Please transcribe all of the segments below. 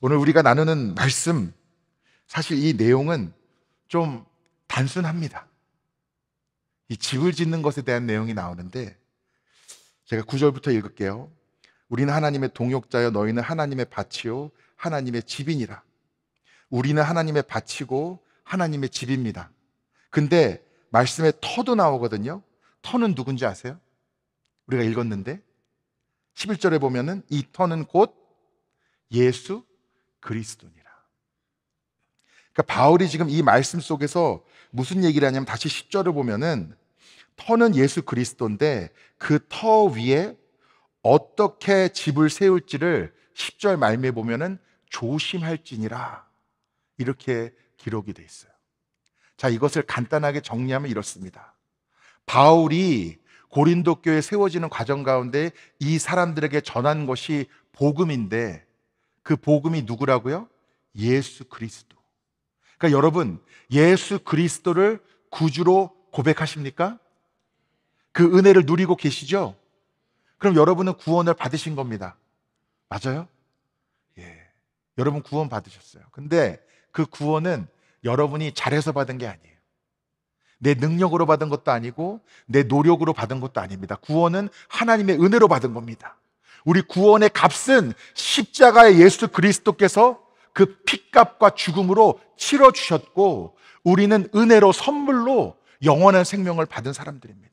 오늘 우리가 나누는 말씀, 사실 이 내용은 좀 단순합니다. 이 집을 짓는 것에 대한 내용이 나오는데 제가 9절부터 읽을게요. 우리는 하나님의 동역자여 너희는 하나님의 밭이요 하나님의 집이니라. 우리는 하나님의 밭이고 하나님의 집입니다. 근데 말씀에 터도 나오거든요. 터는 누군지 아세요? 우리가 읽었는데 11절에 보면은 이 터는 곧 예수 그리스도니라. 그러니까 바울이 지금 이 말씀 속에서 무슨 얘기를 하냐면 다시 10절을 보면은 터는 예수 그리스도인데 그 터 위에 어떻게 집을 세울지를 10절 말미에 보면은 조심할지니라 이렇게 기록이 되어 있어요. 자, 이것을 간단하게 정리하면 이렇습니다. 바울이 고린도 교회에 세워지는 과정 가운데 이 사람들에게 전한 것이 복음인데 그 복음이 누구라고요? 예수 그리스도. 그러니까 여러분, 예수 그리스도를 구주로 고백하십니까? 그 은혜를 누리고 계시죠? 그럼 여러분은 구원을 받으신 겁니다. 맞아요? 예. 여러분 구원 받으셨어요. 근데 그 구원은 여러분이 잘해서 받은 게 아니에요. 내 능력으로 받은 것도 아니고 내 노력으로 받은 것도 아닙니다. 구원은 하나님의 은혜로 받은 겁니다. 우리 구원의 값은 십자가의 예수 그리스도께서 그 피값과 죽음으로 치러주셨고 우리는 은혜로 선물로 영원한 생명을 받은 사람들입니다.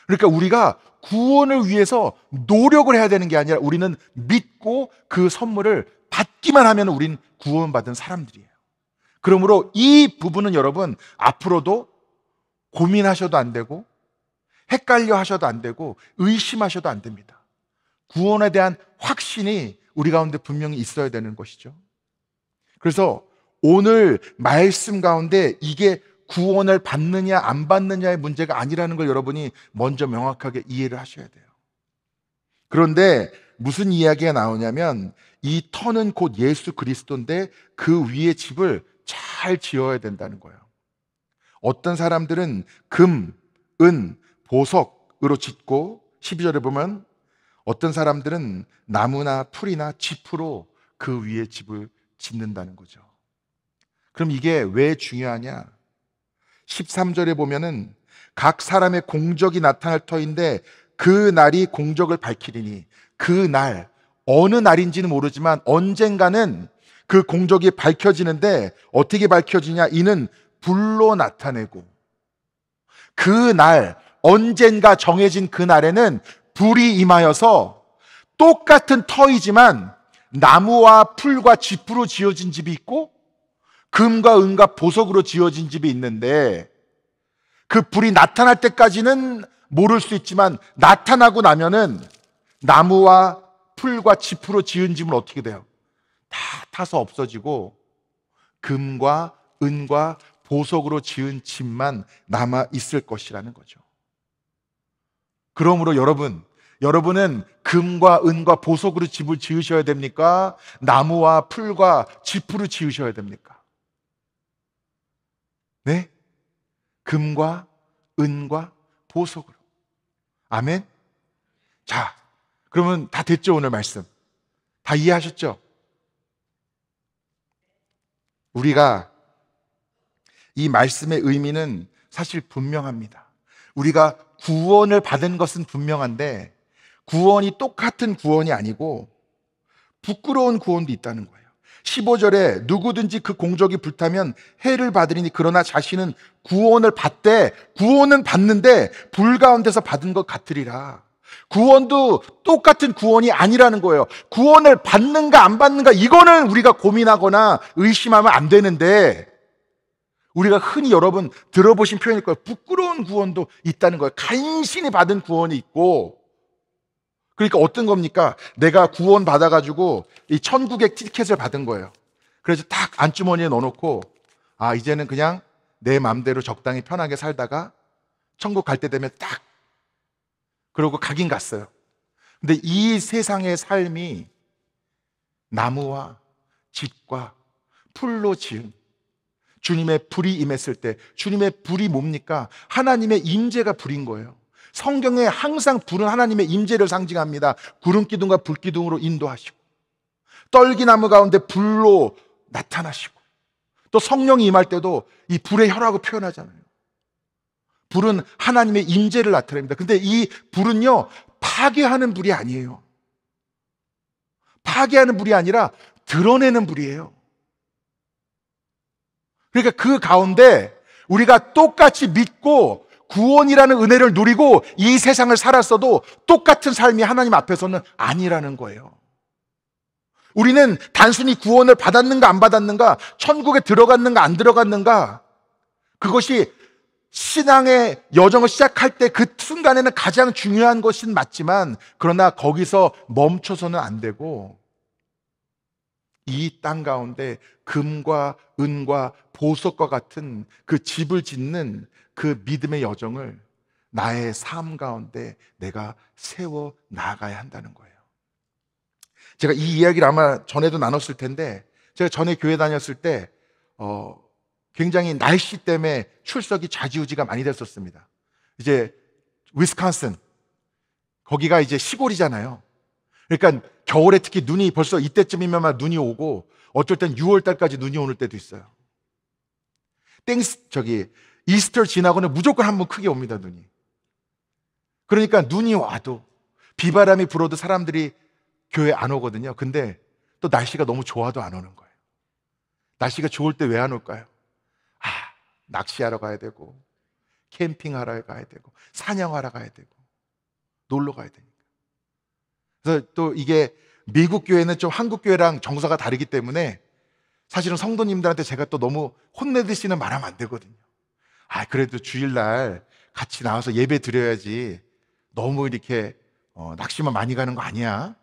그러니까 우리가 구원을 위해서 노력을 해야 되는 게 아니라 우리는 믿고 그 선물을 받기만 하면 우린 구원받은 사람들이에요. 그러므로 이 부분은 여러분 앞으로도 고민하셔도 안 되고 헷갈려 하셔도 안 되고 의심하셔도 안 됩니다. 구원에 대한 확신이 우리 가운데 분명히 있어야 되는 것이죠. 그래서 오늘 말씀 가운데 이게 구원을 받느냐 안 받느냐의 문제가 아니라는 걸 여러분이 먼저 명확하게 이해를 하셔야 돼요. 그런데 무슨 이야기가 나오냐면 이 터는 곧 예수 그리스도인데 그 위에 집을 잘 지어야 된다는 거예요. 어떤 사람들은 금, 은, 보석으로 짓고 12절에 보면 어떤 사람들은 나무나 풀이나 짚으로 그 위에 집을 짓는다는 거죠. 그럼 이게 왜 중요하냐? 13절에 보면은 각 사람의 공적이 나타날 터인데 그 날이 공적을 밝히리니 그 날, 어느 날인지는 모르지만 언젠가는 그 공적이 밝혀지는데 어떻게 밝혀지냐? 이는 불로 나타내고 그 날, 언젠가 정해진 그 날에는 불이 임하여서 똑같은 터이지만 나무와 풀과 짚으로 지어진 집이 있고 금과 은과 보석으로 지어진 집이 있는데 그 불이 나타날 때까지는 모를 수 있지만 나타나고 나면은 나무와 풀과 짚으로 지은 집은 어떻게 돼요? 다 타서 없어지고 금과 은과 보석으로 지은 집만 남아 있을 것이라는 거죠. 그러므로 여러분은 금과 은과 보석으로 집을 지으셔야 됩니까? 나무와 풀과 짚으로 지으셔야 됩니까? 네? 금과 은과 보석으로. 아멘? 자, 그러면 다 됐죠, 오늘 말씀? 다 이해하셨죠? 우리가 이 말씀의 의미는 사실 분명합니다. 우리가 구원을 받은 것은 분명한데 구원이 똑같은 구원이 아니고 부끄러운 구원도 있다는 거예요. 15절에 누구든지 그 공적이 불타면 해를 받으리니 그러나 자신은 구원을 받되 구원은 받는데 불 가운데서 받은 것 같으리라. 구원도 똑같은 구원이 아니라는 거예요. 구원을 받는가 안 받는가 이거는 우리가 고민하거나 의심하면 안 되는데 우리가 흔히 여러분 들어보신 표현일 거예요. 부끄러운 구원도 있다는 거예요. 간신히 받은 구원이 있고 그러니까 어떤 겁니까? 내가 구원 받아가지고 이 천국의 티켓을 받은 거예요. 그래서 딱 안주머니에 넣어놓고 아 이제는 그냥 내 마음대로 적당히 편하게 살다가 천국 갈 때 되면 딱 그러고 가긴 갔어요. 근데 이 세상의 삶이 나무와 집과 풀로 지은 주님의 불이 임했을 때 주님의 불이 뭡니까? 하나님의 임재가 불인 거예요. 성경에 항상 불은 하나님의 임재를 상징합니다. 구름 기둥과 불 기둥으로 인도하시고 떨기나무 가운데 불로 나타나시고, 또 성령이 임할 때도 이 불의 혀라고 표현하잖아요. 불은 하나님의 임재를 나타냅니다. 근데 이 불은요, 파괴하는 불이 아니에요. 파괴하는 불이 아니라 드러내는 불이에요. 그러니까 그 가운데 우리가 똑같이 믿고 구원이라는 은혜를 누리고 이 세상을 살았어도 똑같은 삶이 하나님 앞에서는 아니라는 거예요. 우리는 단순히 구원을 받았는가 안 받았는가, 천국에 들어갔는가 안 들어갔는가, 그것이 신앙의 여정을 시작할 때 그 순간에는 가장 중요한 것은 맞지만, 그러나 거기서 멈춰서는 안 되고, 이 땅 가운데 금과 은과 보석과 같은 그 집을 짓는 그 믿음의 여정을 나의 삶 가운데 내가 세워 나가야 한다는 거예요. 제가 이 이야기를 아마 전에도 나눴을 텐데, 제가 전에 교회 다녔을 때 굉장히 날씨 때문에 출석이 좌지우지가 많이 됐었습니다. 이제 위스콘신, 거기가 이제 시골이잖아요. 그러니까 겨울에 특히 눈이 벌써 이때쯤이면 막 눈이 오고, 어쩔 땐 6월 달까지 눈이 오는 때도 있어요. 이스터 지나고는 무조건 한번 크게 옵니다, 눈이. 그러니까 눈이 와도, 비바람이 불어도 사람들이 교회 안 오거든요. 근데 또 날씨가 너무 좋아도 안 오는 거예요. 날씨가 좋을 때 왜 안 올까요? 낚시하러 가야 되고, 캠핑하러 가야 되고, 사냥하러 가야 되고, 놀러 가야 되니까. 그래서 또 이게 미국 교회는 좀 한국 교회랑 정서가 다르기 때문에 사실은 성도님들한테 제가 또 너무 혼내듯이는 말하면 안 되거든요. 그래도 주일날 같이 나와서 예배 드려야지, 너무 이렇게 낚시만 많이 가는 거 아니야?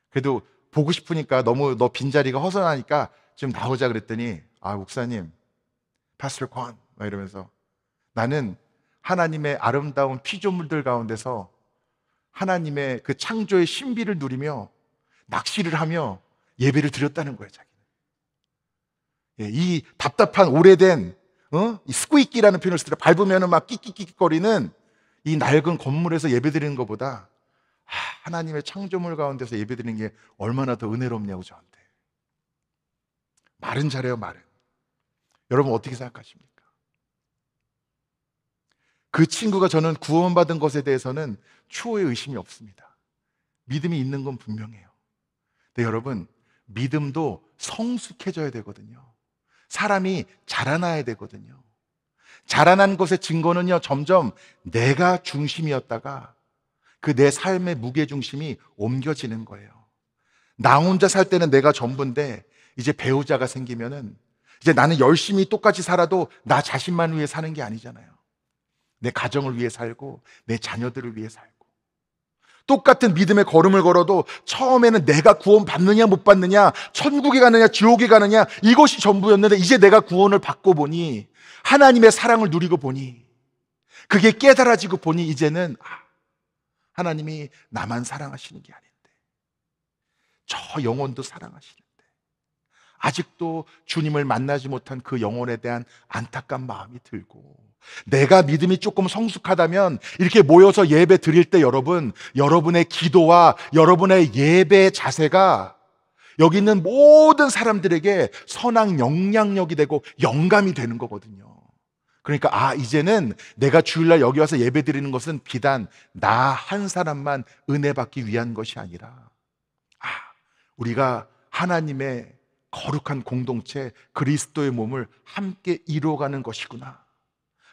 그래도 보고 싶으니까, 너무 너 빈자리가 허전하니까 좀 나오자 그랬더니, 목사님, 파스터 권, 막 이러면서, 나는 하나님의 아름다운 피조물들 가운데서 하나님의 그 창조의 신비를 누리며 낚시를 하며 예배를 드렸다는 거예요, 자기는. 이 답답한 오래된 이 스퀴끼라는 표현을 쓰더라. 밟으면 막 끽끽끽거리는 이 낡은 건물에서 예배 드리는 것보다 하나님의 창조물 가운데서 예배 드리는 게 얼마나 더 은혜롭냐고, 저한테. 말은 잘해요, 말은. 여러분 어떻게 생각하십니까? 그 친구가 저는 구원받은 것에 대해서는 추호의 의심이 없습니다. 믿음이 있는 건 분명해요. 근데 여러분, 믿음도 성숙해져야 되거든요. 사람이 자라나야 되거든요. 자라난 것의 증거는요, 점점 내가 중심이었다가 그 내 삶의 무게중심이 옮겨지는 거예요. 나 혼자 살 때는 내가 전부인데, 이제 배우자가 생기면은 이제 나는 열심히 똑같이 살아도 나 자신만 위해 사는 게 아니잖아요. 내 가정을 위해 살고, 내 자녀들을 위해 살고, 똑같은 믿음의 걸음을 걸어도 처음에는 내가 구원 받느냐 못 받느냐, 천국에 가느냐 지옥에 가느냐, 이것이 전부였는데, 이제 내가 구원을 받고 보니, 하나님의 사랑을 누리고 보니, 그게 깨달아지고 보니, 이제는 하나님이 나만 사랑하시는 게 아닌데, 저 영혼도 사랑하시는데, 아직도 주님을 만나지 못한 그 영혼에 대한 안타까운 마음이 들고, 내가 믿음이 조금 성숙하다면 이렇게 모여서 예배 드릴 때 여러분의 기도와 여러분의 예배 자세가 여기 있는 모든 사람들에게 선한 영향력이 되고 영감이 되는 거거든요. 그러니까 이제는 내가 주일날 여기 와서 예배 드리는 것은 비단 나 한 사람만 은혜 받기 위한 것이 아니라, 우리가 하나님의 거룩한 공동체, 그리스도의 몸을 함께 이루어가는 것이구나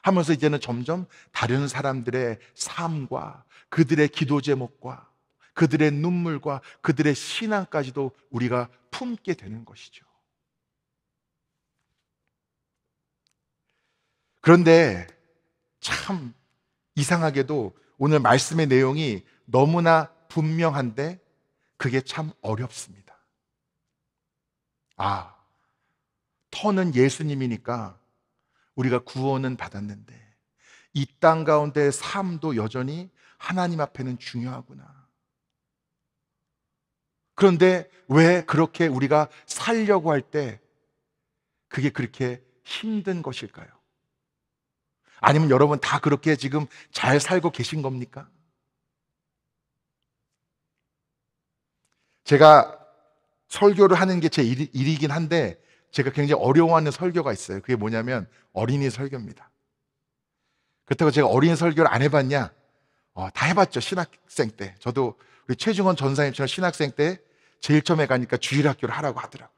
하면서, 이제는 점점 다른 사람들의 삶과 그들의 기도 제목과 그들의 눈물과 그들의 신앙까지도 우리가 품게 되는 것이죠. 그런데 참 이상하게도 오늘 말씀의 내용이 너무나 분명한데 그게 참 어렵습니다. 터는 예수님이니까 우리가 구원은 받았는데, 이 땅 가운데의 삶도 여전히 하나님 앞에는 중요하구나. 그런데 왜 그렇게 우리가 살려고 할 때 그게 그렇게 힘든 것일까요? 아니면 여러분 다 그렇게 지금 잘 살고 계신 겁니까? 제가 설교를 하는 게 제 일이긴 한데 제가 굉장히 어려워하는 설교가 있어요. 그게 뭐냐면 어린이 설교입니다. 그렇다고 제가 어린이 설교를 안 해봤냐? 다 해봤죠. 신학생 때. 저도 우리 최중원 전사님처럼 신학생 때 제일 처음에 가니까 주일학교를 하라고 하더라고요.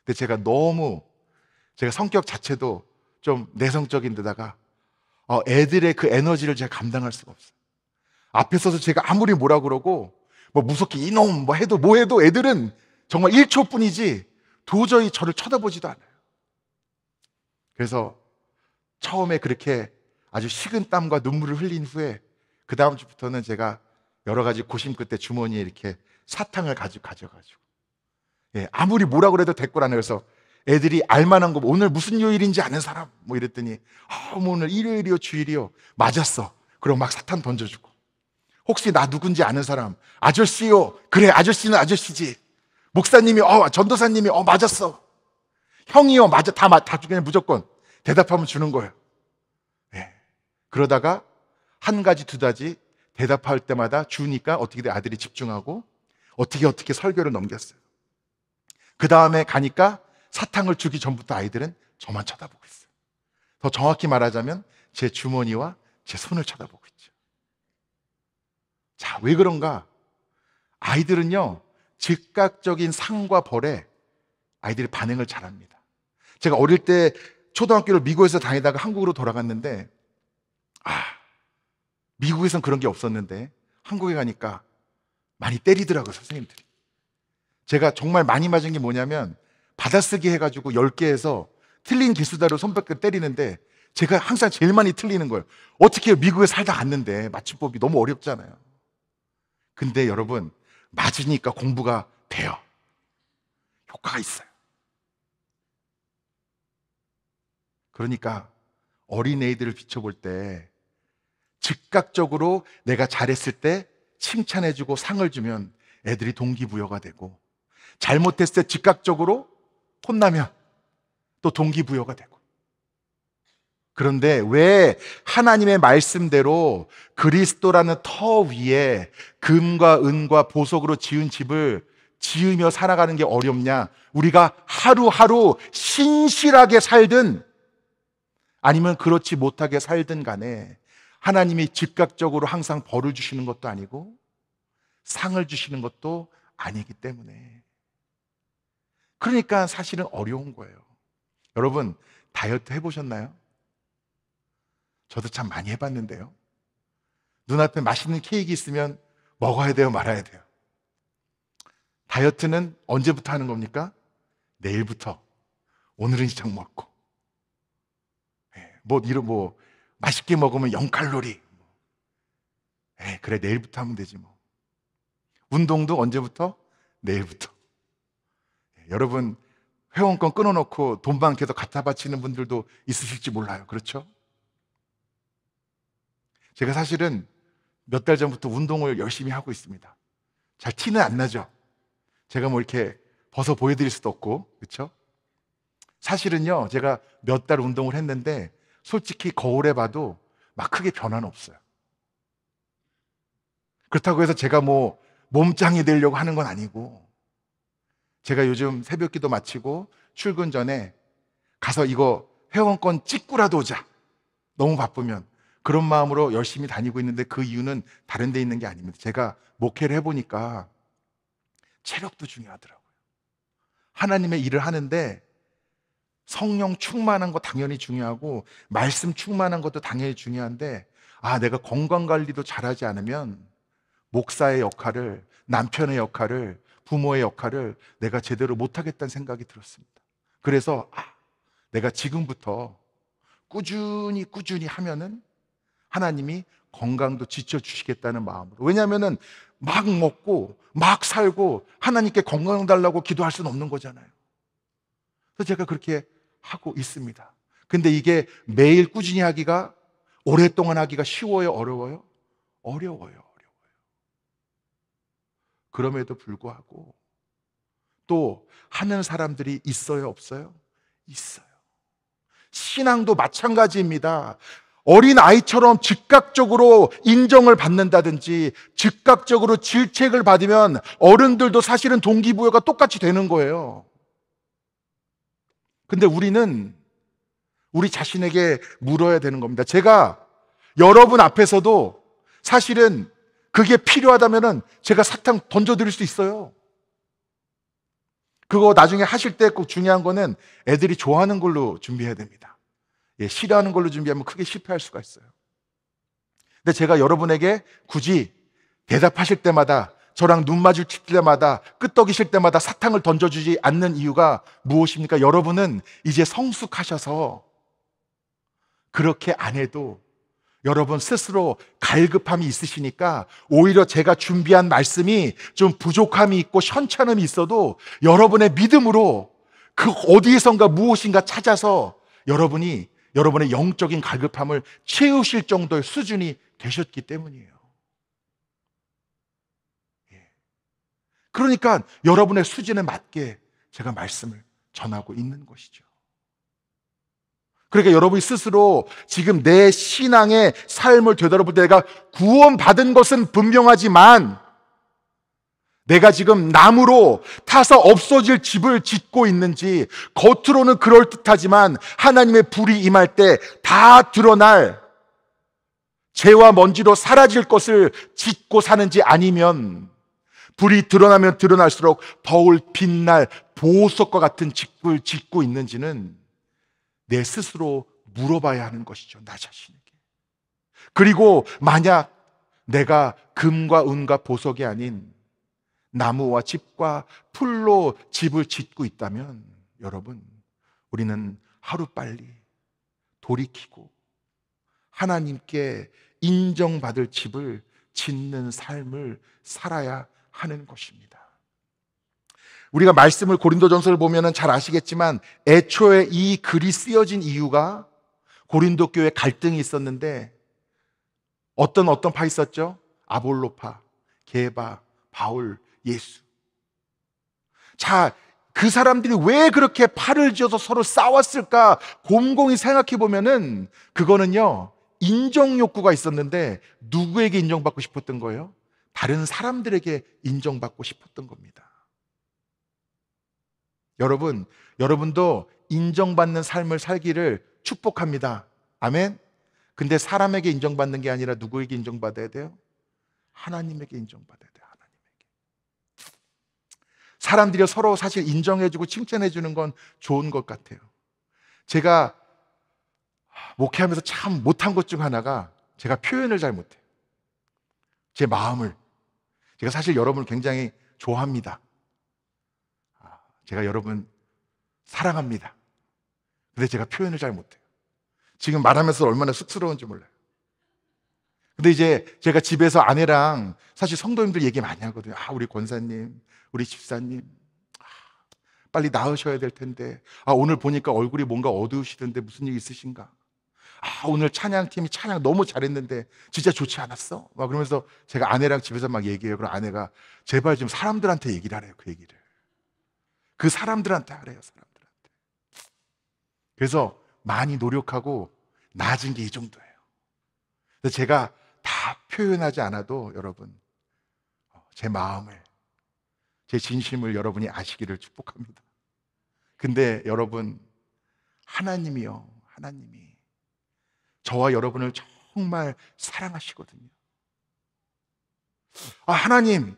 근데 제가 성격 자체도 좀 내성적인 데다가 애들의 그 에너지를 제가 감당할 수가 없어요. 앞에 서서 제가 아무리 뭐라 그러고 뭐 무섭게 이놈 뭐 해도 애들은 정말 1초뿐이지 도저히 저를 쳐다보지도 않아요. 그래서 처음에 그렇게 아주 식은 땀과 눈물을 흘린 후에 그 다음 주부터는 제가 여러 가지 고심 끝에 주머니에 이렇게 사탕을 가져가지고 아무리 뭐라 그래도 대꾸를 안 해요. 그래서 애들이 알만한 거 오늘 무슨 요일인지 아는 사람 뭐 이랬더니 뭐 오늘 일요일이요 주일이요 맞았어. 그럼 막 사탕 던져주고 혹시 나 누군지 아는 사람 아저씨요. 그래 아저씨는 아저씨지. 목사님이 전도사님이 맞았어. 형이요 맞아 다 그냥 무조건 대답하면 주는 거예요. 그러다가 한 가지 두 가지 대답할 때마다 주니까 어떻게 아들이 집중하고 어떻게 설교를 넘겼어요. 그 다음에 가니까 사탕을 주기 전부터 아이들은 저만 쳐다보고 있어요. 더 정확히 말하자면 제 주머니와 제 손을 쳐다보고 있죠. 자, 왜 그런가? 아이들은요 즉각적인 상과 벌에 아이들이 반응을 잘합니다. 제가 어릴 때 초등학교를 미국에서 다니다가 한국으로 돌아갔는데 미국에선 그런 게 없었는데 한국에 가니까 많이 때리더라고요, 선생님들이. 제가 정말 많이 맞은 게 뭐냐면 받아쓰기 해가지고 10개에서 틀린 개수대로 손뼉을 때리는데 제가 항상 제일 많이 틀리는 거예요. 어떻게 해요? 미국에 살다 갔는데 맞춤법이 너무 어렵잖아요. 근데 여러분 맞으니까 공부가 돼요. 효과가 있어요. 그러니까 어린애들을 비춰볼 때 즉각적으로 내가 잘했을 때 칭찬해주고 상을 주면 애들이 동기부여가 되고 잘못했을 때 즉각적으로 혼나면 또 동기부여가 되고 그런데 왜 하나님의 말씀대로 그리스도라는 터 위에 금과 은과 보석으로 지은 집을 지으며 살아가는 게 어렵냐? 우리가 하루하루 신실하게 살든 아니면 그렇지 못하게 살든 간에 하나님이 즉각적으로 항상 벌을 주시는 것도 아니고 상을 주시는 것도 아니기 때문에 그러니까 사실은 어려운 거예요. 여러분 다이어트 해보셨나요? 저도 참 많이 해봤는데요. 눈앞에 맛있는 케이크 있으면 먹어야 돼요, 말아야 돼요? 다이어트는 언제부터 하는 겁니까? 내일부터. 오늘은 시작 먹고. 맛있게 먹으면 0칼로리. 그래, 내일부터 하면 되지 뭐. 운동도 언제부터? 내일부터. 여러분, 회원권 끊어놓고 돈만 계속 갖다 바치는 분들도 있으실지 몰라요. 그렇죠? 제가 사실은 몇 달 전부터 운동을 열심히 하고 있습니다. 잘 티는 안 나죠? 제가 뭐 이렇게 벗어 보여드릴 수도 없고, 그렇죠? 사실은요, 제가 몇 달 운동을 했는데 솔직히 거울에 봐도 막 크게 변화는 없어요. 그렇다고 해서 제가 뭐 몸짱이 되려고 하는 건 아니고 제가 요즘 새벽기도 마치고 출근 전에 가서 이거 회원권 찍고라도 오자. 너무 바쁘면. 그런 마음으로 열심히 다니고 있는데 그 이유는 다른 데 있는 게 아닙니다. 제가 목회를 해보니까 체력도 중요하더라고요. 하나님의 일을 하는데 성령 충만한 거 당연히 중요하고 말씀 충만한 것도 당연히 중요한데 내가 건강관리도 잘하지 않으면 목사의 역할을, 남편의 역할을, 부모의 역할을 내가 제대로 못하겠다는 생각이 들었습니다. 그래서 내가 지금부터 꾸준히 하면은 하나님이 건강도 지켜주시겠다는 마음으로. 왜냐하면은 막 먹고 막 살고 하나님께 건강 달라고 기도할 수는 없는 거잖아요. 그래서 제가 그렇게 하고 있습니다. 근데 이게 매일 꾸준히 하기가, 오랫동안 하기가 쉬워요? 어려워요? 어려워요. 그럼에도 불구하고 또 하는 사람들이 있어요? 없어요? 있어요. 신앙도 마찬가지입니다. 어린 아이처럼 즉각적으로 인정을 받는다든지 즉각적으로 질책을 받으면 어른들도 사실은 동기부여가 똑같이 되는 거예요. 근데 우리는 우리 자신에게 물어야 되는 겁니다. 제가 여러분 앞에서도 사실은 그게 필요하다면은 제가 사탕 던져드릴 수 있어요. 그거 나중에 하실 때 꼭 중요한 거는 애들이 좋아하는 걸로 준비해야 됩니다. 싫어하는 걸로 준비하면 크게 실패할 수가 있어요. 근데 제가 여러분에게 굳이 대답하실 때마다, 저랑 눈 마주칠 때마다, 끄떡이실 때마다 사탕을 던져주지 않는 이유가 무엇입니까? 여러분은 이제 성숙하셔서 그렇게 안 해도 여러분 스스로 갈급함이 있으시니까 오히려 제가 준비한 말씀이 좀 부족함이 있고 현찮음이 있어도 여러분의 믿음으로 그 어디에선가 무엇인가 찾아서 여러분이 여러분의 영적인 갈급함을 채우실 정도의 수준이 되셨기 때문이에요. 그러니까 여러분의 수준에 맞게 제가 말씀을 전하고 있는 것이죠. 그러니까 여러분이 스스로 지금 내 신앙의 삶을 되돌아볼 때 내가 구원받은 것은 분명하지만 내가 지금 나무로 타서 없어질 집을 짓고 있는지, 겉으로는 그럴듯하지만 하나님의 불이 임할 때 다 드러날 재와 먼지로 사라질 것을 짓고 사는지, 아니면 불이 드러나면 드러날수록 더울 빛날 보석과 같은 집을 짓고 있는지는 내 스스로 물어봐야 하는 것이죠. 나 자신에게. 그리고 만약 내가 금과 은과 보석이 아닌 나무와 집과 풀로 집을 짓고 있다면 여러분, 우리는 하루빨리 돌이키고 하나님께 인정받을 집을 짓는 삶을 살아야 하는 것입니다. 우리가 말씀을, 고린도전서를 보면 잘 아시겠지만 애초에 이 글이 쓰여진 이유가 고린도 교회에 갈등이 있었는데 어떤 파 있었죠? 아볼로파, 게바, 바울, 예수. 자, 그 사람들이 왜 그렇게 팔을 지어서 서로 싸웠을까 곰곰이 생각해 보면은 그거는요, 인정 욕구가 있었는데 누구에게 인정받고 싶었던 거예요? 다른 사람들에게 인정받고 싶었던 겁니다. 여러분, 여러분도 인정받는 삶을 살기를 축복합니다. 아멘? 근데 사람에게 인정받는 게 아니라 누구에게 인정받아야 돼요? 하나님에게 인정받아야 돼요. 하나님에게. 사람들이 서로 사실 인정해주고 칭찬해주는 건 좋은 것 같아요. 제가 목회하면서 참 못한 것 중 하나가 제가 표현을 잘 못해요. 제 마음을. 제가 사실 여러분을 굉장히 좋아합니다. 제가 여러분 사랑합니다. 근데 제가 표현을 잘 못해요. 지금 말하면서 얼마나 쑥스러운지 몰라요. 근데 이제 제가 집에서 아내랑 사실 성도님들 얘기 많이 하거든요. 우리 권사님, 우리 집사님, 빨리 나으셔야 될 텐데, 오늘 보니까 얼굴이 뭔가 어두우시던데 무슨 일 있으신가? 오늘 찬양팀이 찬양 너무 잘했는데 진짜 좋지 않았어? 막 그러면서 제가 아내랑 집에서 막 얘기해요. 그럼 아내가 제발 좀 사람들한테 얘기를 하래요. 그 얘기를. 그 사람들한테 하래요. 사람들한테. 그래서 많이 노력하고 낮은 게 이 정도예요. 그래서 제가 다 표현하지 않아도 여러분, 제 마음을, 제 진심을 여러분이 아시기를 축복합니다. 근데 여러분, 하나님이요, 하나님이 저와 여러분을 정말 사랑하시거든요. 하나님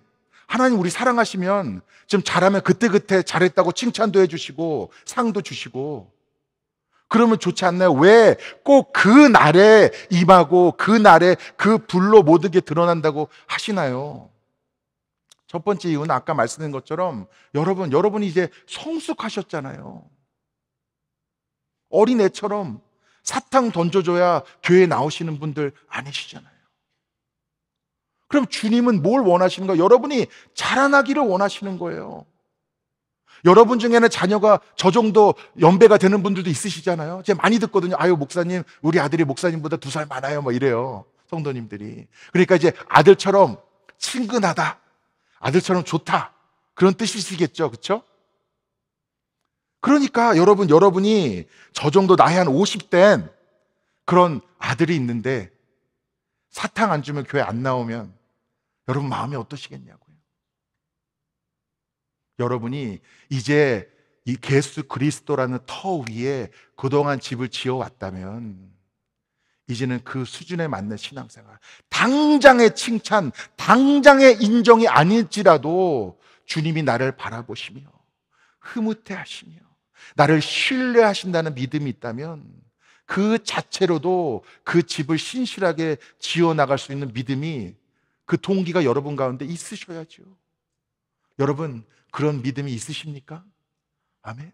우리 사랑하시면 좀 잘하면 그때그때 잘했다고 칭찬도 해주시고 상도 주시고 그러면 좋지 않나요? 왜 꼭 그 날에 임하고 그 날에 그 불로 모든 게 드러난다고 하시나요? 첫 번째 이유는 아까 말씀드린 것처럼 여러분이 이제 성숙하셨잖아요. 어린애처럼 사탕 던져줘야 교회에 나오시는 분들 아니시잖아요. 그럼 주님은 뭘 원하시는 거예요? 여러분이 자라나기를 원하시는 거예요. 여러분 중에는 자녀가 저 정도 연배가 되는 분들도 있으시잖아요. 제가 많이 듣거든요. 목사님, 우리 아들이 목사님보다 2살 많아요. 뭐 이래요. 성도님들이. 그러니까 이제 아들처럼 친근하다, 아들처럼 좋다, 그런 뜻이시겠죠. 그렇죠? 그러니까 여러분이 저 정도 나이 한 50대엔 그런 아들이 있는데 사탕 안 주면 교회 안 나오면 여러분 마음이 어떠시겠냐고요. 여러분이 이제 이 예수 그리스도라는 터 위에 그동안 집을 지어왔다면 이제는 그 수준에 맞는 신앙생활, 당장의 칭찬, 당장의 인정이 아닐지라도 주님이 나를 바라보시며 흐뭇해하시며 나를 신뢰하신다는 믿음이 있다면 그 자체로도 그 집을 신실하게 지어나갈 수 있는 믿음이, 그 동기가 여러분 가운데 있으셔야죠. 여러분 그런 믿음이 있으십니까? 아멘.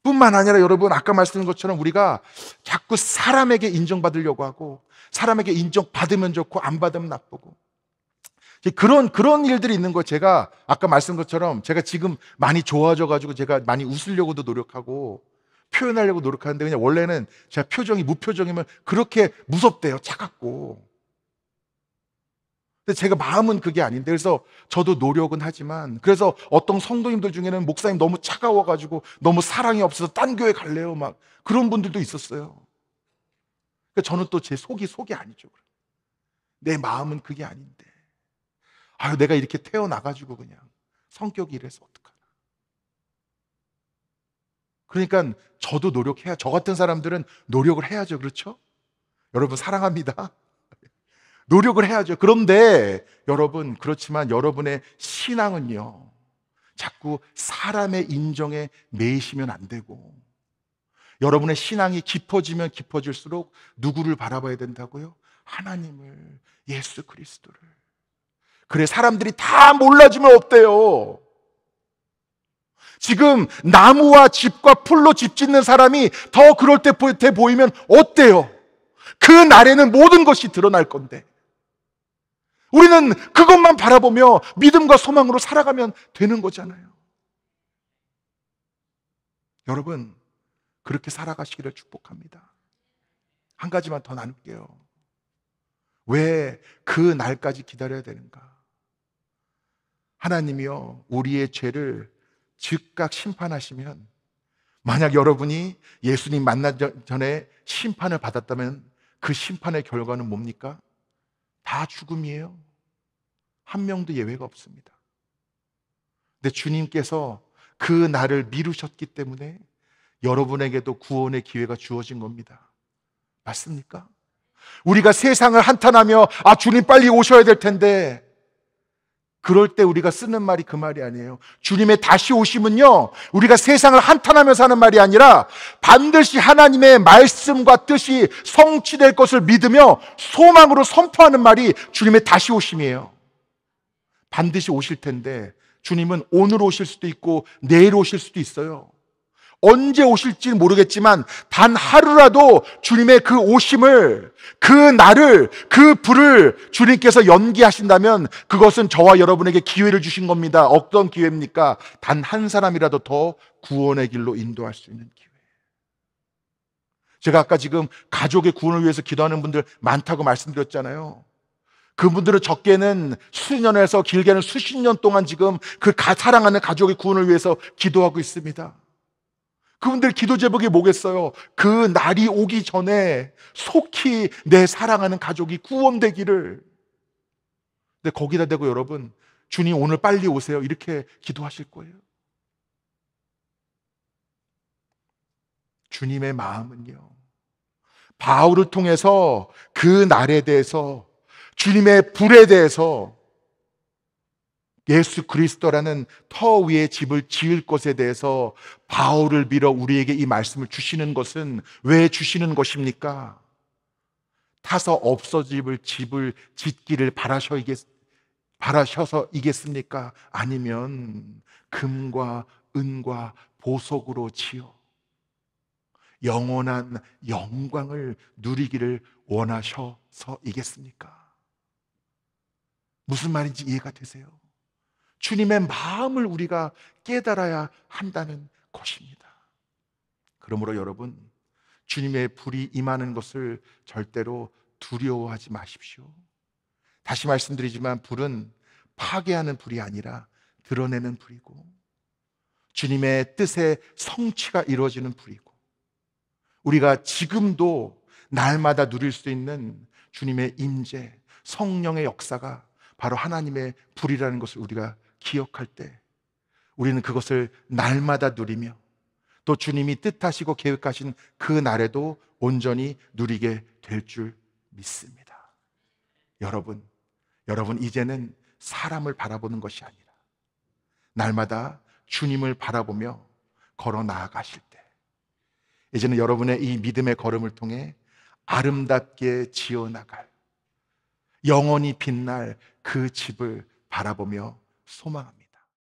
뿐만 아니라 여러분, 아까 말씀드린 것처럼 우리가 자꾸 사람에게 인정받으려고 하고, 사람에게 인정받으면 좋고 안 받으면 나쁘고, 그런 일들이 있는 거, 제가 아까 말씀드린 것처럼 제가 지금 많이 좋아져 가지고 제가 많이 웃으려고도 노력하고 표현하려고 노력하는데, 그냥 원래는 제가 표정이 무표정이면 그렇게 무섭대요. 차갑고. 근데 제가 마음은 그게 아닌데, 그래서 저도 노력은 하지만, 그래서 어떤 성도님들 중에는 목사님 너무 차가워가지고 너무 사랑이 없어서 딴 교회 갈래요, 막 그런 분들도 있었어요. 그러니까 저는 또 제 속이 아니죠. 내 마음은 그게 아닌데, 아유 내가 이렇게 태어나가지고 그냥 성격이 이래서 어떡하나. 그러니까 저도 노력해야, 저 같은 사람들은 노력을 해야죠. 그렇죠? 여러분 사랑합니다. 노력을 해야죠. 그런데 여러분, 그렇지만 여러분의 신앙은요, 자꾸 사람의 인정에 매이시면 안 되고, 여러분의 신앙이 깊어지면 깊어질수록 누구를 바라봐야 된다고요? 하나님을, 예수 그리스도를. 그래, 사람들이 다 몰라주면 어때요? 지금 나무와 집과 풀로 집 짓는 사람이 더 그럴 때 보이면 어때요? 그 날에는 모든 것이 드러날 건데, 우리는 그것만 바라보며 믿음과 소망으로 살아가면 되는 거잖아요. 여러분, 그렇게 살아가시기를 축복합니다. 한 가지만 더 나눌게요. 왜 그 날까지 기다려야 되는가? 하나님이요, 우리의 죄를 즉각 심판하시면, 만약 여러분이 예수님 만나기 전에 심판을 받았다면 그 심판의 결과는 뭡니까? 다 죽음이에요. 한 명도 예외가 없습니다. 근데 주님께서 그 날을 미루셨기 때문에 여러분에게도 구원의 기회가 주어진 겁니다. 맞습니까? 우리가 세상을 한탄하며 주님 빨리 오셔야 될 텐데, 그럴 때 우리가 쓰는 말이 그 말이 아니에요. 주님의 다시 오심은요, 우리가 세상을 한탄하면서 하는 말이 아니라 반드시 하나님의 말씀과 뜻이 성취될 것을 믿으며 소망으로 선포하는 말이 주님의 다시 오심이에요. 반드시 오실 텐데, 주님은 오늘 오실 수도 있고 내일 오실 수도 있어요. 언제 오실지 모르겠지만 단 하루라도 주님의 그 오심을, 그 날을, 그 불을 주님께서 연기하신다면 그것은 저와 여러분에게 기회를 주신 겁니다. 어떤 기회입니까? 단 한 사람이라도 더 구원의 길로 인도할 수 있는 기회. 제가 아까 지금 가족의 구원을 위해서 기도하는 분들 많다고 말씀드렸잖아요. 그분들은 적게는 수년에서 길게는 수십 년 동안 지금 그 사랑하는 가족의 구원을 위해서 기도하고 있습니다. 그분들 기도 제목이 뭐겠어요? 그 날이 오기 전에 속히 내 사랑하는 가족이 구원되기를. 근데 거기다 대고 여러분, 주님 오늘 빨리 오세요, 이렇게 기도하실 거예요? 주님의 마음은요, 바울을 통해서 그 날에 대해서, 주님의 불에 대해서, 예수 그리스도라는 터 위에 집을 지을 것에 대해서 바울을 빌어 우리에게 이 말씀을 주시는 것은 왜 주시는 것입니까? 타서 없어질 집을 짓기를 바라셔서이겠습니까? 아니면 금과 은과 보석으로 지어 영원한 영광을 누리기를 원하셔서이겠습니까? 무슨 말인지 이해가 되세요? 주님의 마음을 우리가 깨달아야 한다는 것입니다. 그러므로 여러분, 주님의 불이 임하는 것을 절대로 두려워하지 마십시오. 다시 말씀드리지만 불은 파괴하는 불이 아니라 드러내는 불이고, 주님의 뜻의 성취가 이루어지는 불이고, 우리가 지금도 날마다 누릴 수 있는 주님의 임재, 성령의 역사가 바로 하나님의 불이라는 것을 우리가 기억할 때 우리는 그것을 날마다 누리며 또 주님이 뜻하시고 계획하신 그 날에도 온전히 누리게 될 줄 믿습니다. 여러분 이제는 사람을 바라보는 것이 아니라 날마다 주님을 바라보며 걸어 나아가실 때 이제는 여러분의 이 믿음의 걸음을 통해 아름답게 지어나갈 영원히 빛날 그 집을 바라보며 소망합니다.